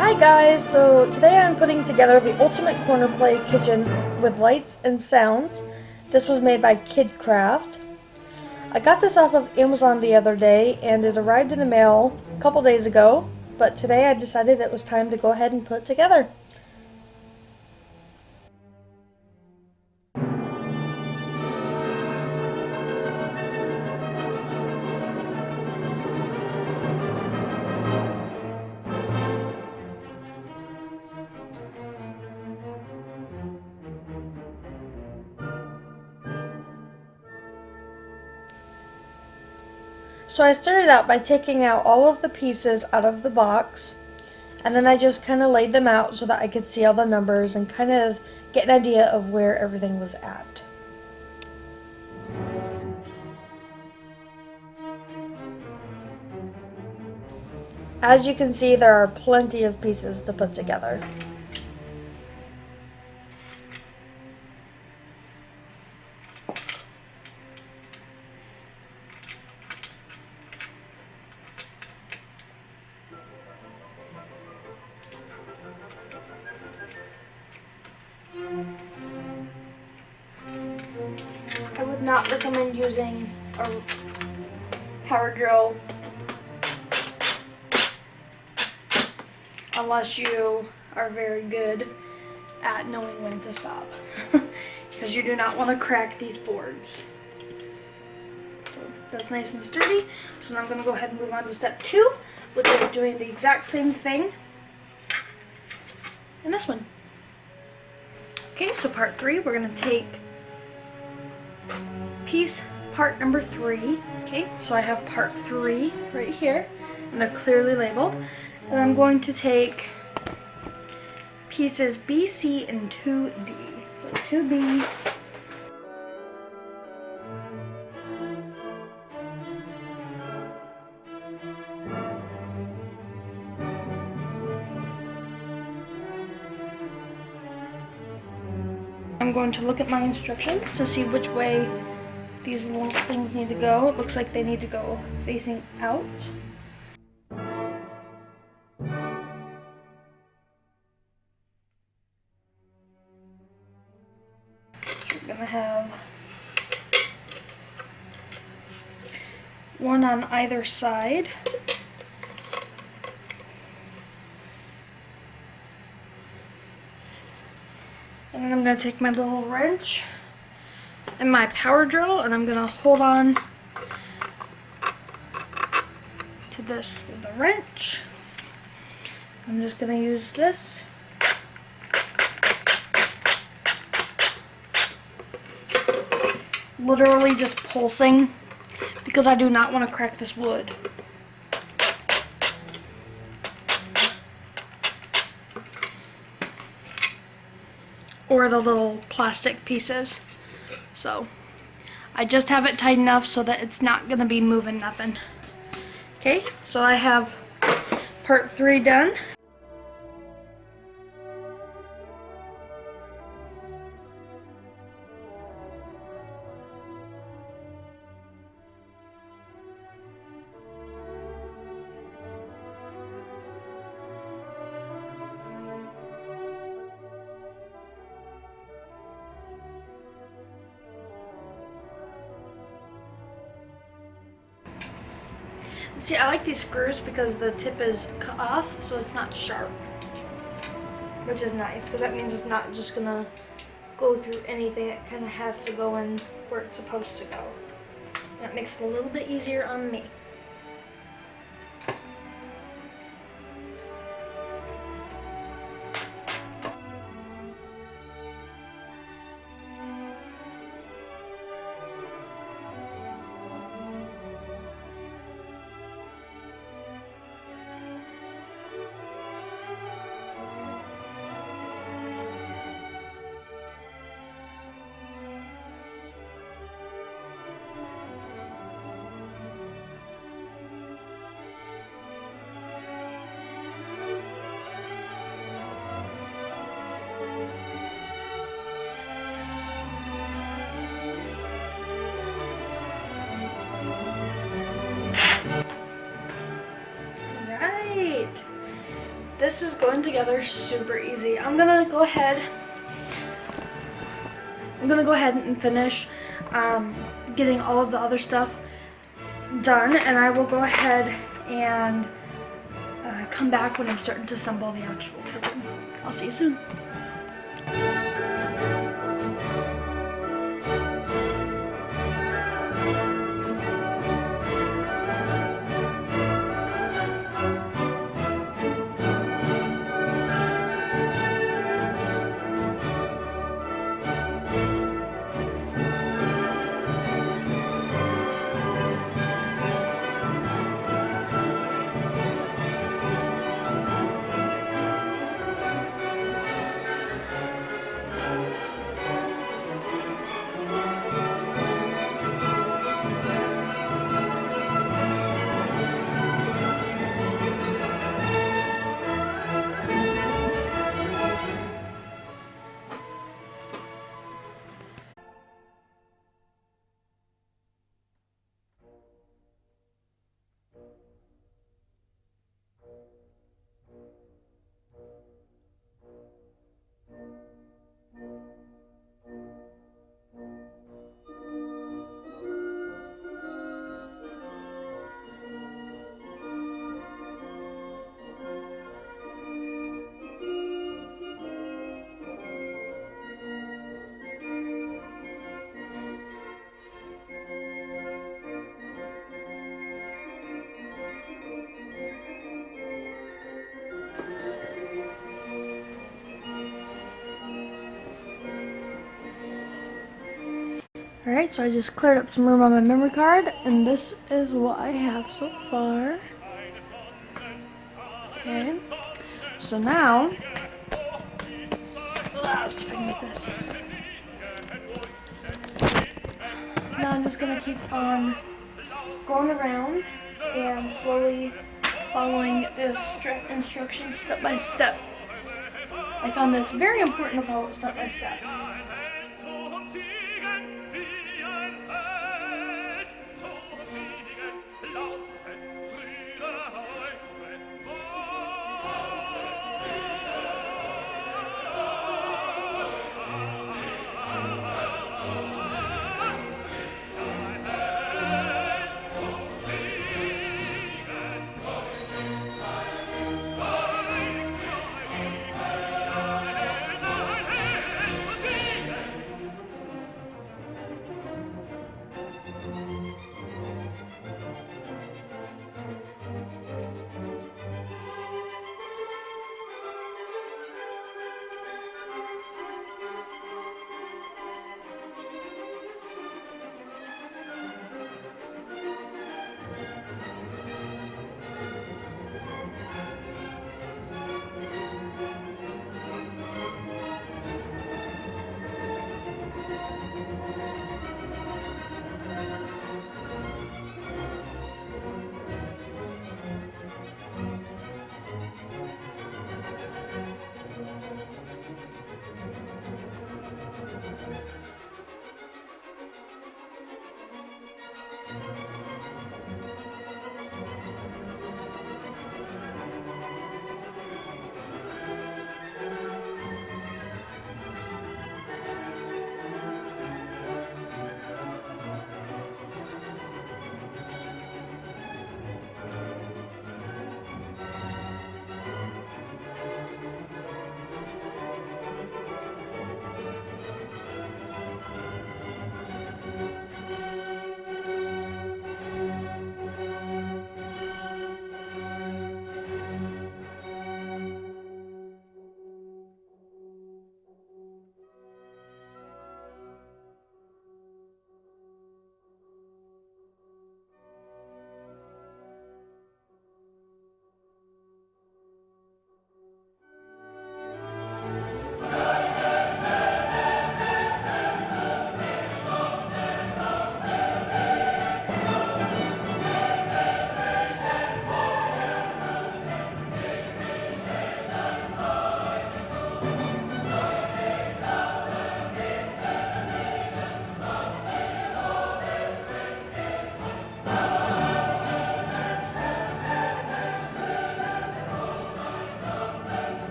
Hi guys, so today I'm putting together the ultimate corner play kitchen with lights and sounds. This was made by Kidkraft. I got this off of Amazon the other day and it arrived in the mail a couple days ago, but today I decided it was time to go ahead and put it together. So I started out by taking out all of the pieces out of the box, and then I just kind of laid them out so that I could see all the numbers and kind of get an idea of where everything was at. As you can see, there are plenty of pieces to put together. I would not recommend using a power drill unless you are very good at knowing when to stop, because you do not want to crack these boards. So that's nice and sturdy. So now I'm going to go ahead and move on to step 2, which is doing the exact same thing in this one. Okay, so part 3, we're going to take part number 3. Okay, so I have part 3 right here, and they're clearly labeled. And I'm going to take pieces B, C, and 2D. So 2B, I'm going to look at my instructions to see which way these little things need to go. It looks like they need to go facing out. So we're gonna have one on either side. And then I'm going to take my little wrench and my power drill, and I'm going to hold on to this with a wrench. I'm just going to use this. Literally just pulsing, because I do not want to crack this wood. Or the little plastic pieces. So I just have it tight enough so that it's not gonna be moving nothing. Okay, so I have part 3 done. See, I like these screws because the tip is cut off, so it's not sharp, which is nice because that means it's not just gonna go through anything. It kind of has to go in where it's supposed to go. That makes it a little bit easier on me. This is going together super easy. I'm gonna go ahead and finish getting all of the other stuff done, and I will go ahead and come back when I'm starting to assemble the actual pigeon. I'll see you soon. Alright, so I just cleared up some room on my memory card, and this is what I have so far. Okay, so now, let's see if I can get this. Now I'm just going to keep on going around and slowly following this instructions step by step. I found that it's very important to follow step by step.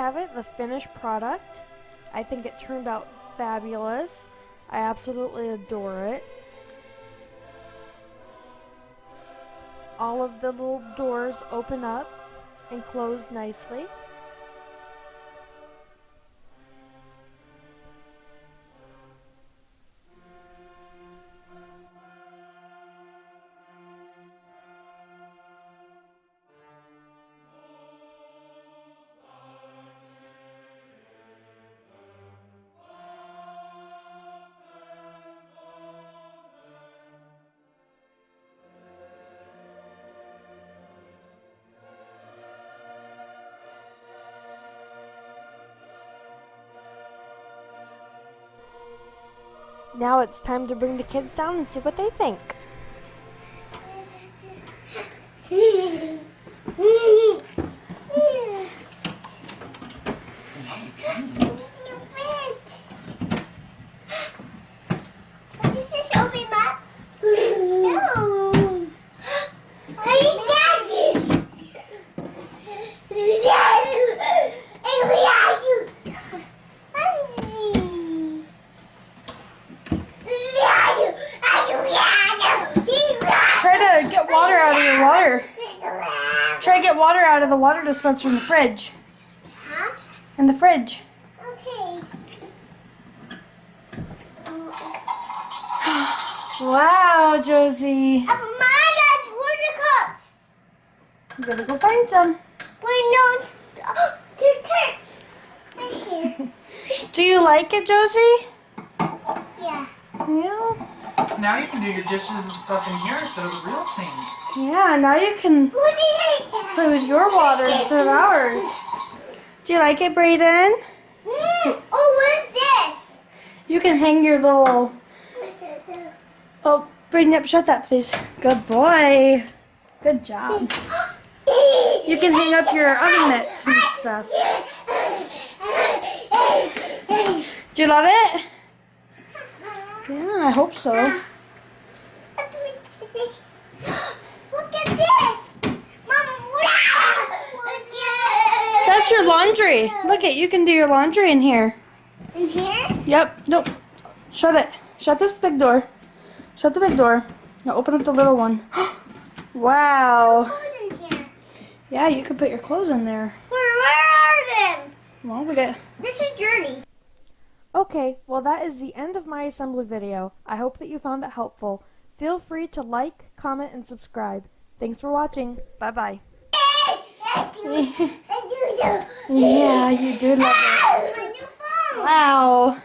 have it, the finished product. I think it turned out fabulous. I absolutely adore it. All of the little doors open up and close nicely. Now it's time to bring the kids down and see what they think. What does this open up? Stone. Try to get water out of your water. Try to get water out of the water dispenser in the fridge. Huh? In the fridge. Okay. Wow, Josie. Mama, where's the cups? You gotta go find some. Wait, no. They're right here. Do you like it, Josie? Yeah. Yeah. Now you can do your dishes and stuff in here instead of the real sink. Yeah, now you can play with your water instead of ours. Do you like it, Brayden? Oh, what is this? You can hang your little... Oh, Brayden, yep, shut that, please. Good boy. Good job. You can hang up your oven mitts and stuff. Do you love it? Yeah, I hope so. Look at this! Mom, That's your laundry. Look it, you can do your laundry in here. in here? Yep, nope. Shut it. Shut this big door. Shut the big door. Now open up the little one. Wow. Who's in here? Yeah, you can put your clothes in there. Where are them? Well, we got... This is Journey. Okay, well that is the end of my assembly video. I hope that you found it helpful. Feel free to like, comment, and subscribe. Thanks for watching. Bye-bye. Yeah, you do love it. My new phone. Wow.